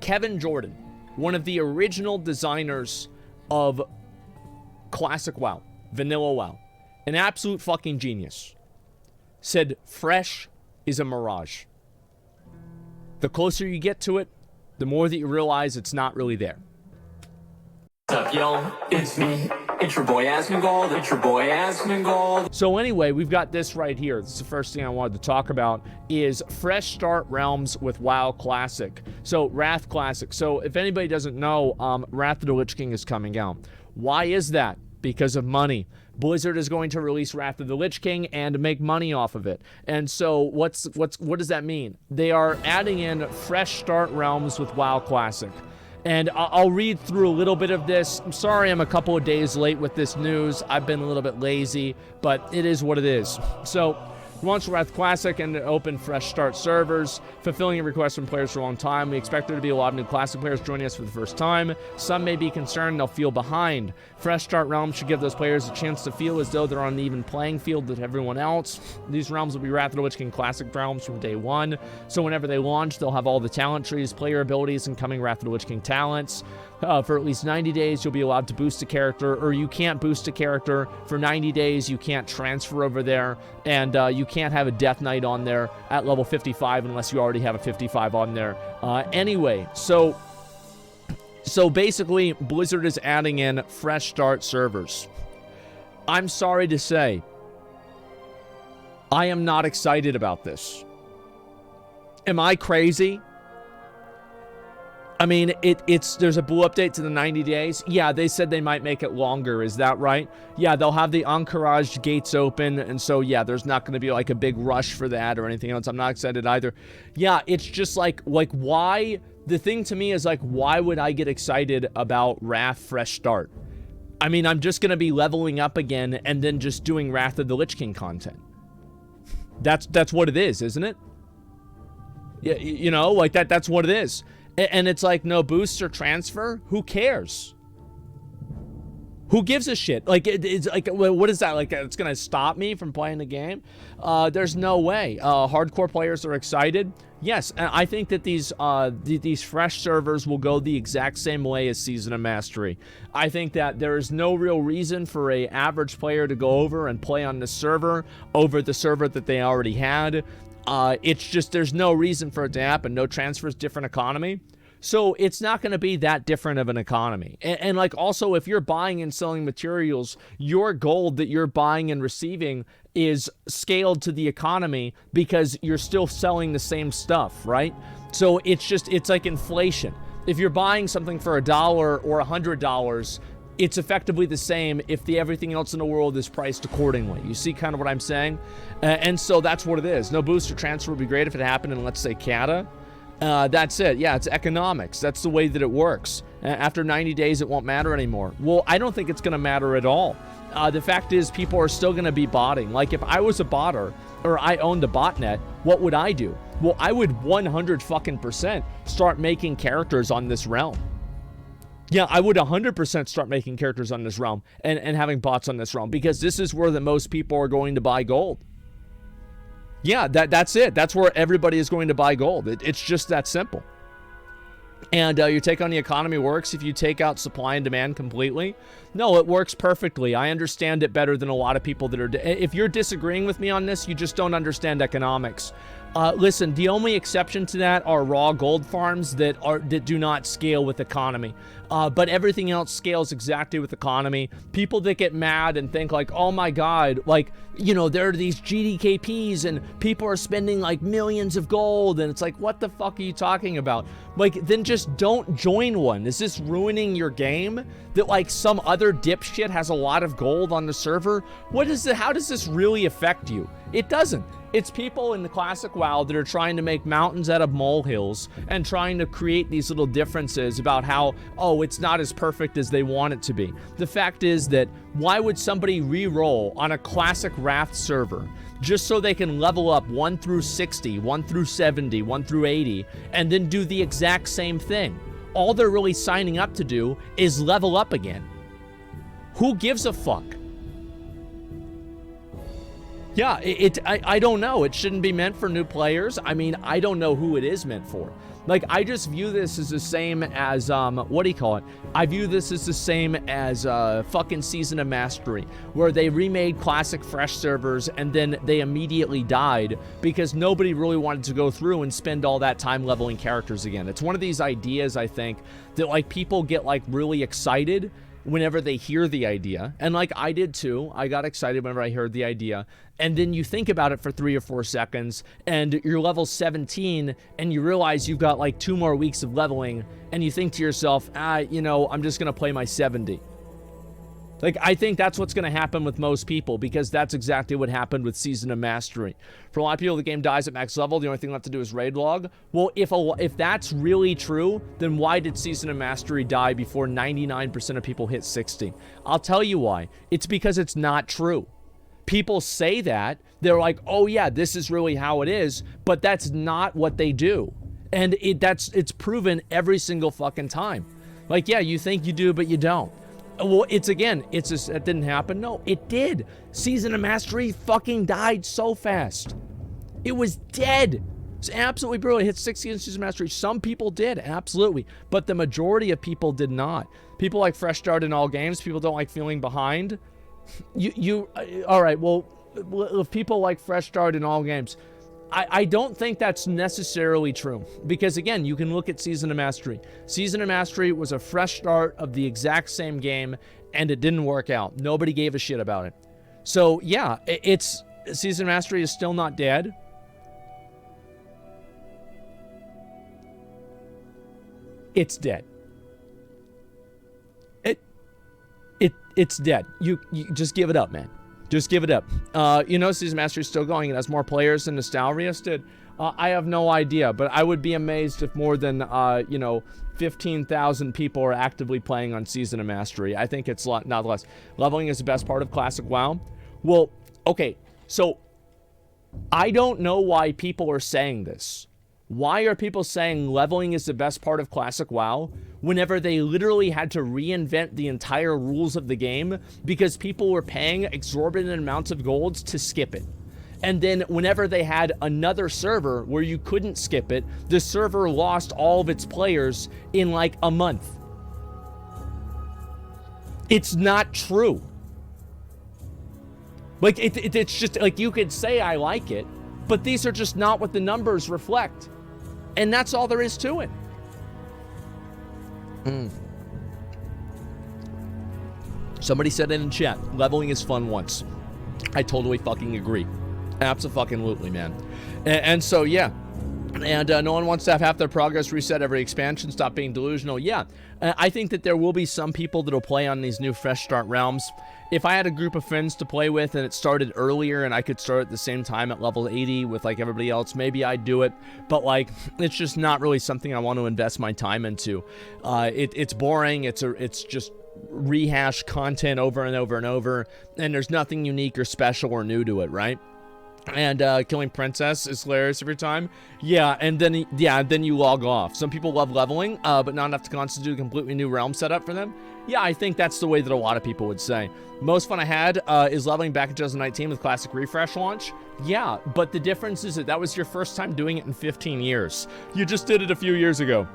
Kevin Jordan, one of the original designers of Classic WoW, Vanilla WoW, an absolute fucking genius, said fresh is a mirage. The closer you get to it, the more that you realize it's not really there. What's up, yo? It's me. It's your boy Asmongold. It's your boy Asmongold. So anyway, we've got this right here. This is the first thing I wanted to talk about is fresh start realms with WoW Classic. So Wrath Classic. So if anybody doesn't know, Wrath of the Lich King is coming out. Why is that? Because of money. Blizzard is going to release Wrath of the Lich King and make money off of it. And so what does that mean? They are adding in fresh start realms with WoW Classic. And I'll read through a little bit of this. I'm sorry I'm a couple of days late with this news. I've been a little bit lazy, but it is what it is. So, launch Wrath Classic and open fresh start servers, fulfilling a request from players for a long time. We expect there to be a lot of new Classic players joining us for the first time. Some may be concerned they'll feel behind. Fresh start realms should give those players a chance to feel as though they're on an even playing field with everyone else. These realms will be Wrath of the Lich King Classic realms from day one, so whenever they launch, they'll have all the talent trees, player abilities, and coming Wrath of the Lich King talents. For at least 90 days, you'll be allowed to boost a character, or you can't boost a character. For 90 days, you can't transfer over there, and you can't have a Death Knight on there at level 55 unless you already have a 55 on there. Anyway, so basically, Blizzard is adding in fresh start servers. I'm sorry to say, I am not excited about this. Am I crazy? I mean, there's a blue update to the 90 days. Yeah, they said they might make it longer. Is that right? Yeah, they'll have the Encourage gates open, and so, yeah, there's not going to be, like, a big rush for that or anything else. I'm not excited either. Yeah, it's just, like, why? The thing to me is, like, why would I get excited about Wrath Fresh Start? I mean, I'm just going to be leveling up again and then just doing Wrath of the Lich King content. That's what it is, isn't it? Yeah, you know, like, that's what it is. And it's like, no boost or transfer? Who cares? Who gives a shit? Like, it's like, what is that? Like, it's going to stop me from playing the game? There's no way. Hardcore players are excited. Yes, and I think that these fresh servers will go the exact same way as Season of Mastery. I think that there is no real reason for an average player to go over and play on the server over the server that they already had. It's just, there's no reason for it to happen. No transfers, different economy. So it's not going to be that different of an economy. And like, also, if you're buying and selling materials, your gold that you're buying and receiving is scaled to the economy because you're still selling the same stuff, right? So it's like inflation. If you're buying something for $1 or $100, it's effectively the same if everything else in the world is priced accordingly. You see kind of what I'm saying? And so that's what it is. No booster transfer would be great if it happened in, let's say, Kata. That's it. Yeah, it's economics. That's the way that it works. After 90 days, it won't matter anymore. Well, I don't think it's going to matter at all. The fact is, people are still going to be botting. Like, if I was a botter, or I owned a botnet, what would I do? Well, I would 100% start making characters on this realm. Yeah, I would 100% start making characters on this realm and having bots on this realm, because this is where the most people are going to buy gold. Yeah, that's it. That's where everybody is going to buy gold. It's just that simple. And your take on the economy works if you take out supply and demand completely? No, it works perfectly. I understand it better than a lot of people that are... If you're disagreeing with me on this, you just don't understand economics. Listen, the only exception to that are raw gold farms that do not scale with economy. But everything else scales exactly with economy. People that get mad and think like, oh my god, like, you know, there are these GDKPs and people are spending like millions of gold, and it's like, what the fuck are you talking about? Like, then just don't join one. Is this ruining your game? That like some other dipshit has a lot of gold on the server? What is it? How does this really affect you? It doesn't. It's people in the classic WoW that are trying to make mountains out of molehills and trying to create these little differences about how, oh, it's not as perfect as they want it to be. The fact is that why would somebody re-roll on a classic Wrath server just so they can level up 1 through 60, 1 through 70, 1 through 80, and then do the exact same thing? All they're really signing up to do is level up again. Who gives a fuck? Yeah, I don't know. It shouldn't be meant for new players. I mean, I don't know who it is meant for. Like, I just view this as the same as, what do you call it? I view this as the same as, fucking Season of Mastery, where they remade classic fresh servers and then they immediately died because nobody really wanted to go through and spend all that time leveling characters again. It's one of these ideas, I think, that, like, people get, like, really excited whenever they hear the idea. And, like, I did too. I got excited whenever I heard the idea. And then you think about it for 3 or 4 seconds, and you're level 17, and you realize you've got, like, 2 more weeks of leveling, and you think to yourself, you know, I'm just gonna play my 70. Like, I think that's what's going to happen with most people, because that's exactly what happened with Season of Mastery. For a lot of people, the game dies at max level. The only thing left to do is raid log. Well, if that's really true, then why did Season of Mastery die before 99% of people hit 60? I'll tell you why. It's because it's not true. People say that. They're like, oh yeah, this is really how it is, but that's not what they do. And it's proven every single fucking time. Like, yeah, you think you do, but you don't. Well, it didn't happen. No, it did. Season of Mastery fucking died so fast. It was dead. It's absolutely brutal. It hit 60 in Season of Mastery. Some people did, absolutely. But the majority of people did not. People like fresh start in all games. People don't like feeling behind. All right, well, if people like fresh start in all games, I don't think that's necessarily true, because again, you can look at Season of Mastery. Season of Mastery was a fresh start of the exact same game, and it didn't work out. Nobody gave a shit about it. So yeah, Season of Mastery is still not dead. It's dead. It's dead. You just give it up, man. Just give it up. You know, Season Mastery is still going. It has more players than Nostalrius did. I have no idea, but I would be amazed if more than, 15,000 people are actively playing on Season of Mastery. I think it's not less. Leveling is the best part of Classic WoW. Well, okay, so I don't know why people are saying this. Why are people saying leveling is the best part of Classic WoW whenever they literally had to reinvent the entire rules of the game because people were paying exorbitant amounts of golds to skip it? And then whenever they had another server where you couldn't skip it, the server lost all of its players in like a month. It's not true. Like, it's just, like, you could say I like it, but these are just not what the numbers reflect. And that's all there is to it. Somebody said it in chat, leveling is fun once. I totally fucking agree. Abso-fucking-lutely, man. And so, yeah. And no one wants to have half their progress reset every expansion. Stop being delusional. Yeah, I think that there will be some people that will play on these new fresh start realms. If I had a group of friends to play with and it started earlier and I could start at the same time at level 80 with like everybody else, maybe I'd do it. But like, it's just not really something I want to invest my time into. It's boring. It's just rehash content over and over and over. And there's nothing unique or special or new to it, right? And killing princess is hilarious every time. Yeah, and then you log off. Some people love leveling, but not enough to constitute a completely new realm setup for them. Yeah, I think that's the way that a lot of people would say. Most fun I had is leveling back in 2019 with Classic Refresh launch. Yeah, but the difference is that was your first time doing it in 15 years. You just did it a few years ago.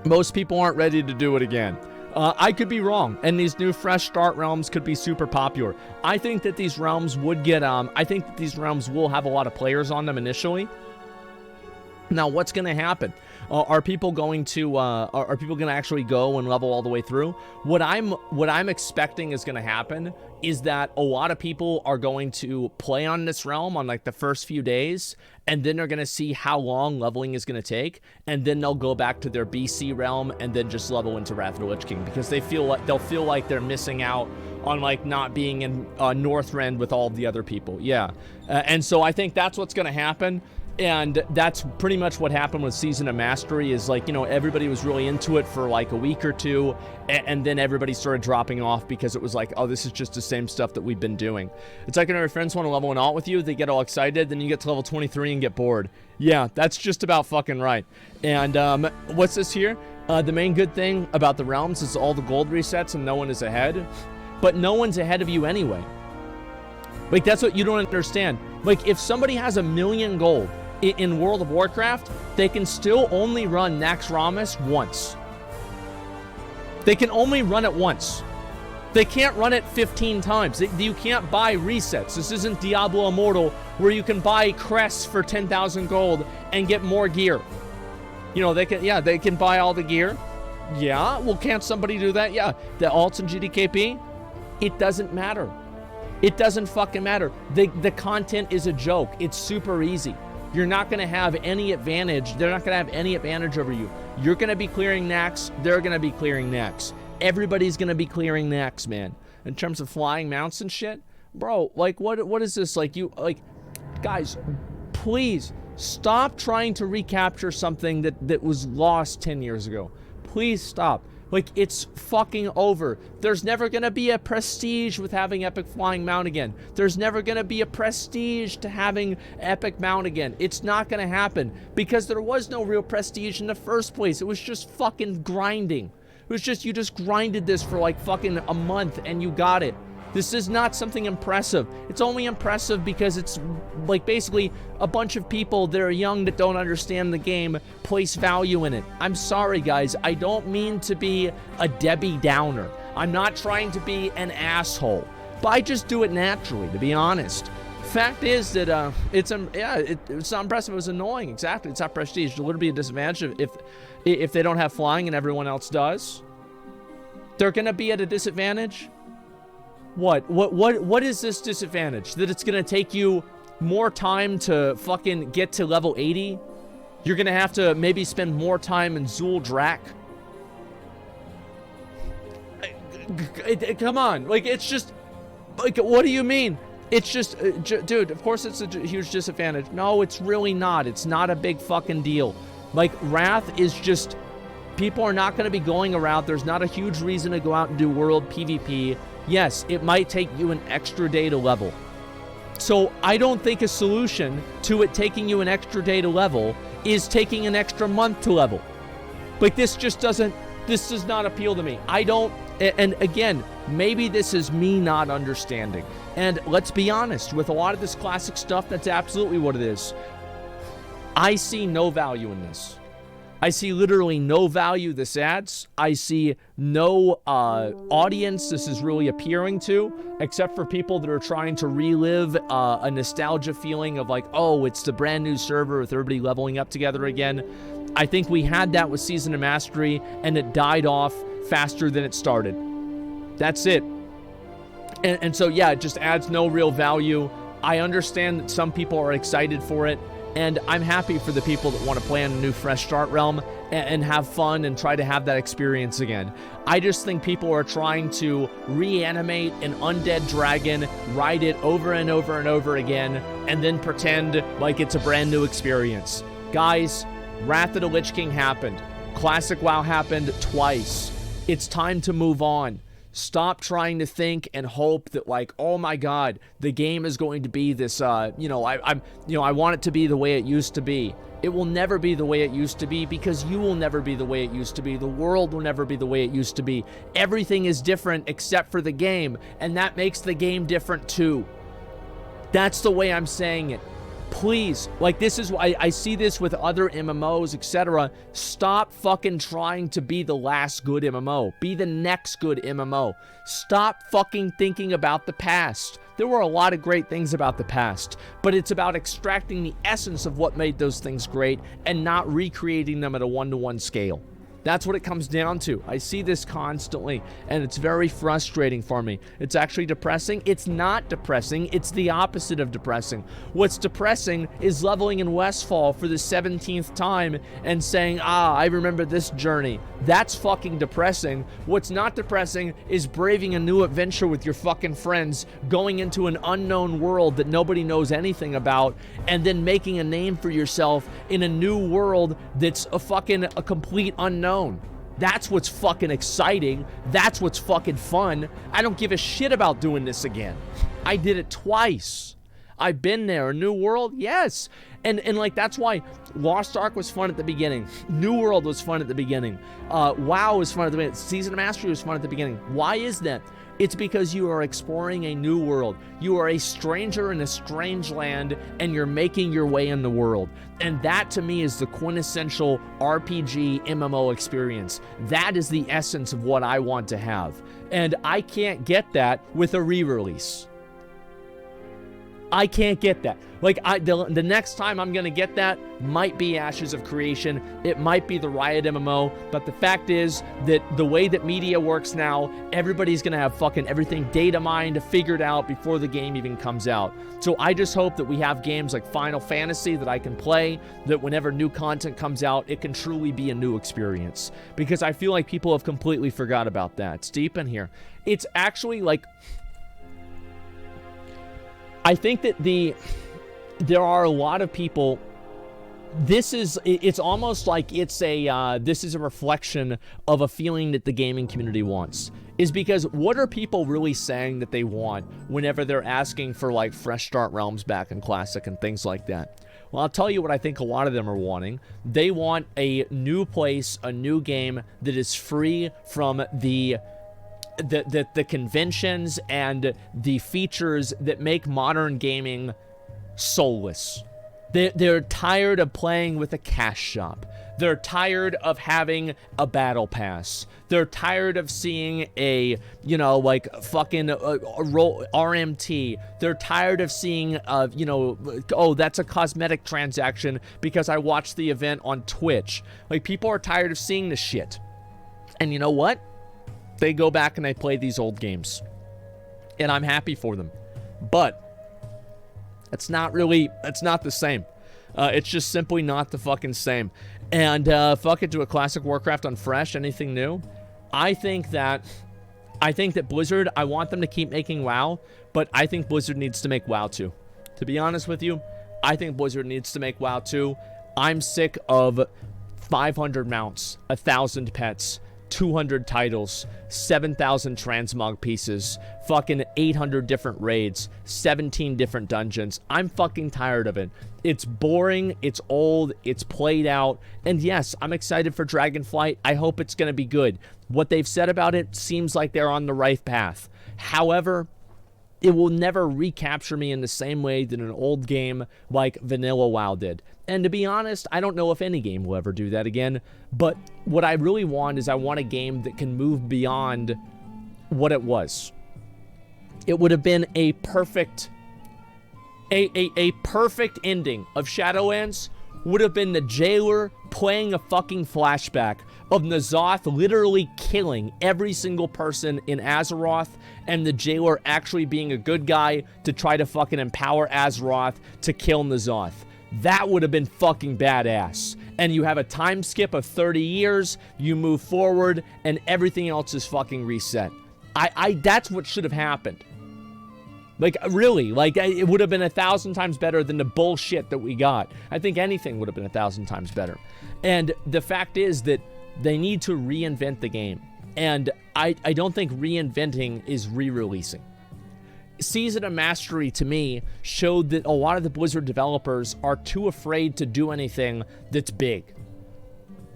Most people aren't ready to do it again. I could be wrong, and these new fresh start realms could be super popular. I think that these realms would get, I think that these realms will have a lot of players on them initially. Now, what's going to happen? Are people going to actually go and level all the way through? What I'm expecting is going to happen is that a lot of people are going to play on this realm on like the first few days, and then they're going to see how long leveling is going to take, and then they'll go back to their BC realm and then just level into Wrath of the Lich King because they'll feel like they're missing out on like not being in Northrend with all the other people. Yeah, and so I think that's what's going to happen. And that's pretty much what happened with Season of Mastery is like, everybody was really into it for like a week or two, and then everybody started dropping off because it was like, oh, this is just the same stuff that we've been doing. It's like when your friends want to level an alt with you, they get all excited, then you get to level 23 and get bored. Yeah, that's just about fucking right. And what's this here? The main good thing about the realms is all the gold resets and no one is ahead. But no one's ahead of you anyway. Like, that's what you don't understand. Like, if somebody has 1 million gold in World of Warcraft, they can still only run Naxxramas once. They can only run it once. They can't run it 15 times. You can't buy resets. This isn't Diablo Immortal where you can buy crests for 10,000 gold and get more gear. You know, they can buy all the gear. Yeah, well, can't somebody do that? Yeah, the alts and GDKP, it doesn't matter. It doesn't fucking matter. The content is a joke. It's super easy. You're not going to have any advantage. They're not going to have any advantage over you. You're going to be clearing Nax. They're going to be clearing Nax. Everybody's going to be clearing Nax, man. In terms of flying mounts and shit. Bro, like, what is this? Like, guys, please stop trying to recapture something that was lost 10 years ago. Please stop. Like, it's fucking over. There's never gonna be a prestige with having epic flying mount again. There's never gonna be a prestige to having epic mount again. It's not gonna happen because there was no real prestige in the first place. It was just fucking grinding. It was just, you just grinded this for like fucking a month and you got it. This is not something impressive. It's only impressive because it's like basically a bunch of people that are young that don't understand the game place value in it. I'm sorry, guys. I don't mean to be a Debbie Downer. I'm not trying to be an asshole. But I just do it naturally, to be honest. Fact is that it's not impressive. It was annoying. Exactly. It's not prestige. It would be a disadvantage if they don't have flying and everyone else does. They're gonna be at a disadvantage. What is this disadvantage? That it's gonna take you more time to fucking get to level 80? You're gonna have to maybe spend more time in Zul Drak? Come on, like, it's just, like, what do you mean? It's just, dude, of course it's a huge disadvantage. No, it's really not. It's not a big fucking deal. Like, Wrath is just, people are not gonna be going around. There's not a huge reason to go out and do world PvP. Yes, it might take you an extra day to level. So I don't think a solution to it taking you an extra day to level is taking an extra month to level. Like, this does not appeal to me. I don't, and again, maybe this is me not understanding. And let's be honest, with a lot of this classic stuff, that's absolutely what it is. I see no value in this. I see literally no value this adds. I see no audience this is really appealing to, except for people that are trying to relive a nostalgia feeling of like, oh, it's the brand new server with everybody leveling up together again. I think we had that with Season of Mastery, and it died off faster than it started. That's it. And so, yeah, it just adds no real value. I understand that some people are excited for it. And I'm happy for the people that want to play on a new fresh start realm and have fun and try to have that experience again. I just think people are trying to reanimate an undead dragon, ride it over and over and over again, and then pretend like it's a brand new experience. Guys, Wrath of the Lich King happened. Classic WoW happened twice. It's time to move on. Stop trying to think and hope that, like, oh my god, the game is going to be this, I want it to be the way it used to be. It will never be the way it used to be because you will never be the way it used to be. The world will never be the way it used to be. Everything is different except for the game, and that makes the game different too. That's the way I'm saying it. Please, like, this is why I see this with other MMOs, etc. Stop fucking trying to be the last good MMO. Be the next good MMO. Stop fucking thinking about the past. There were a lot of great things about the past, but it's about extracting the essence of what made those things great and not recreating them at a one-to-one scale. That's what it comes down to. I see this constantly, and it's very frustrating for me. It's actually depressing. It's not depressing. It's the opposite of depressing. What's depressing is leveling in Westfall for the 17th time and saying, I remember this journey. That's fucking depressing. What's not depressing is braving a new adventure with your fucking friends, going into an unknown world that nobody knows anything about, and then making a name for yourself in a new world that's a complete unknown. That's what's fucking exciting. That's what's fucking fun. I don't give a shit about doing this again. I did it twice. I've been there. A new world? Yes. And like, that's why Lost Ark was fun at the beginning. New World was fun at the beginning. WoW was fun at the beginning. Season of Mastery was fun at the beginning. Why is that? It's because you are exploring a new world. You are a stranger in a strange land, and you're making your way in the world. And that, to me, is the quintessential RPG MMO experience. That is the essence of what I want to have. And I can't get that with a re-release. I can't get that. Like, the next time I'm gonna get that might be Ashes of Creation. It might be the Riot MMO. But the fact is that the way that media works now, everybody's gonna have fucking everything data mined, figured out before the game even comes out. So I just hope that we have games like Final Fantasy that I can play, that whenever new content comes out, it can truly be a new experience. Because I feel like people have completely forgot about that. It's deep in here. It's actually like, I think that there are a lot of people, it's almost like this is a reflection of a feeling that the gaming community wants. Is because what are people really saying that they want whenever they're asking for like Fresh Start Realms back in Classic and things like that? Well, I'll tell you what I think a lot of them are wanting. They want a new place, a new game that is free from the conventions and the features that make modern gaming soulless. They're tired of playing with a cash shop. They're tired of having a battle pass. They're tired of seeing a, like fucking RMT. They're tired of seeing, oh, that's a cosmetic transaction because I watched the event on Twitch. Like, people are tired of seeing this shit. And you know what? They go back and they play these old games. And I'm happy for them. But it's not the same. It's just simply not the fucking same. And fuck it, do a Classic Warcraft on Fresh, anything new? I think that Blizzard, I want them to keep making WoW, but I think Blizzard needs to make WoW too. To be honest with you, I think Blizzard needs to make WoW too. I'm sick of 500 mounts, 1,000 pets, 200 titles, 7,000 transmog pieces, fucking 800 different raids, 17 different dungeons. I'm fucking tired of it. It's boring, it's old, it's played out, and yes, I'm excited for Dragonflight. I hope it's gonna be good. What they've said about it seems like they're on the right path. However, it will never recapture me in the same way that an old game like Vanilla WoW did. And to be honest, I don't know if any game will ever do that again, but what I really want is I want a game that can move beyond what it was. It would have been a perfect perfect ending of Shadowlands would have been the jailer playing a fucking flashback of N'Zoth literally killing every single person in Azeroth, and the jailer actually being a good guy to try to fucking empower Azeroth to kill N'Zoth. That would have been fucking badass. And you have a time skip of 30 years, you move forward, and everything else is fucking reset. That's what should have happened. Like, really, like, it would have been 1,000 times better than the bullshit that we got. I think anything would have been 1,000 times better. And the fact is that they need to reinvent the game. And I don't think reinventing is re-releasing. Season of Mastery, to me, showed that a lot of the Blizzard developers are too afraid to do anything that's big.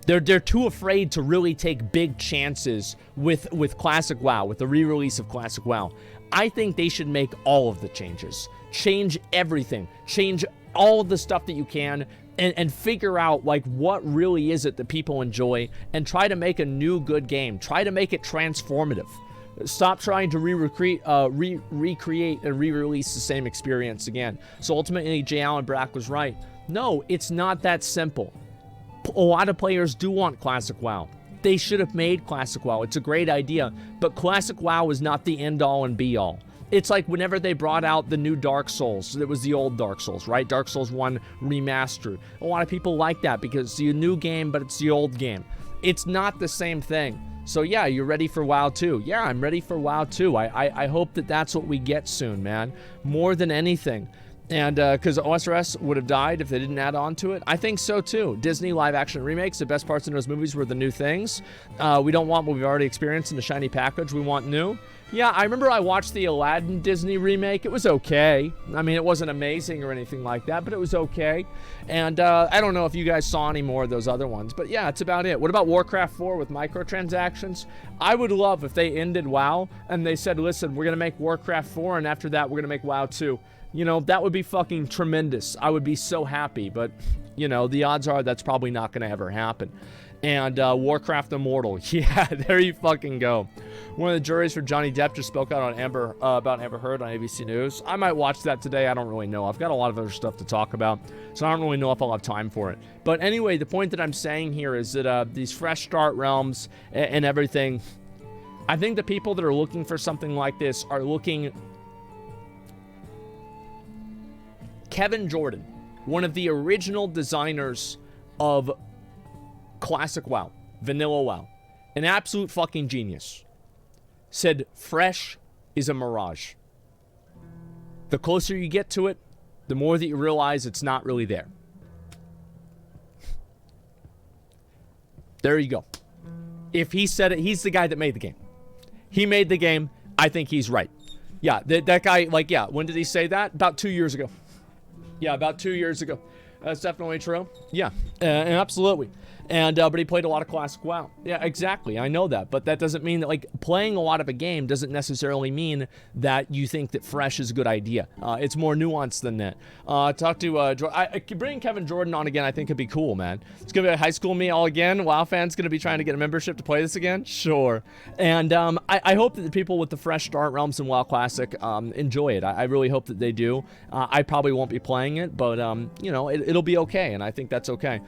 They're too afraid to really take big chances with Classic WoW, with the re-release of Classic WoW. I think they should make all of the changes. Change everything. Change all of the stuff that you can, and figure out, like, what really is it that people enjoy, and try to make a new good game. Try to make it transformative. Stop trying to recreate and re-release the same experience again. So ultimately, J. Allen Brack was right. No, it's not that simple. A lot of players do want Classic WoW. They should have made Classic WoW. It's a great idea, but Classic WoW is not the end-all and be-all. It's like whenever they brought out the new Dark Souls, it was the old Dark Souls, right? Dark Souls 1 Remastered. A lot of people like that because it's a new game, but it's the old game. It's not the same thing. So yeah, you're ready for WoW 2. Yeah, I'm ready for WoW 2. I hope that that's what we get soon, man. More than anything. And because OSRS would have died if they didn't add on to it. I think so too. Disney live action remakes, the best parts in those movies were the new things. We don't want what we've already experienced in the shiny package. We want new. Yeah, I remember I watched the Aladdin Disney remake. It was okay. I mean, it wasn't amazing or anything like that, but it was okay. And I don't know if you guys saw any more of those other ones, but yeah, it's about it. What about Warcraft 4 with microtransactions? I would love if they ended WoW and they said, listen, we're going to make Warcraft 4, and after that, we're going to make WoW 2. You know, that would be fucking tremendous. I would be so happy, but, you know, the odds are that's probably not going to ever happen. And Warcraft Immortal. Yeah, there you fucking go. One of the juries for Johnny Depp just spoke out on about Amber Heard on ABC News. I might watch that today. I don't really know. I've got a lot of other stuff to talk about, so I don't really know if I'll have time for it. But anyway, the point that I'm saying here is that these fresh start realms and everything, I think the people that are looking for something like this are looking... Kevin Jordan, one of the original designers of Classic WoW, Vanilla WoW, an absolute fucking genius, said fresh is a mirage. The closer you get to it, the more that you realize it's not really there. There you go. If he said it, he's the guy that made the game. He made the game. I think he's right. Yeah, that guy, like, yeah, when did he say that? About 2 years ago. Yeah, about 2 years ago. That's definitely true. Yeah, absolutely. And but he played a lot of Classic WoW. Yeah, exactly. I know that, but that doesn't mean that, like, playing a lot of a game doesn't necessarily mean that you think that fresh is a good idea. It's more nuanced than that. Talk to bringing Kevin Jordan on again. I think could be cool, man. It's gonna be a high school me all again. WoW fans gonna be trying to get a membership to play this again. Sure. And I hope that the people with the fresh start realms in WoW Classic enjoy it. I really hope that they do. I probably won't be playing it, but you know, it'll be okay, and I think that's okay.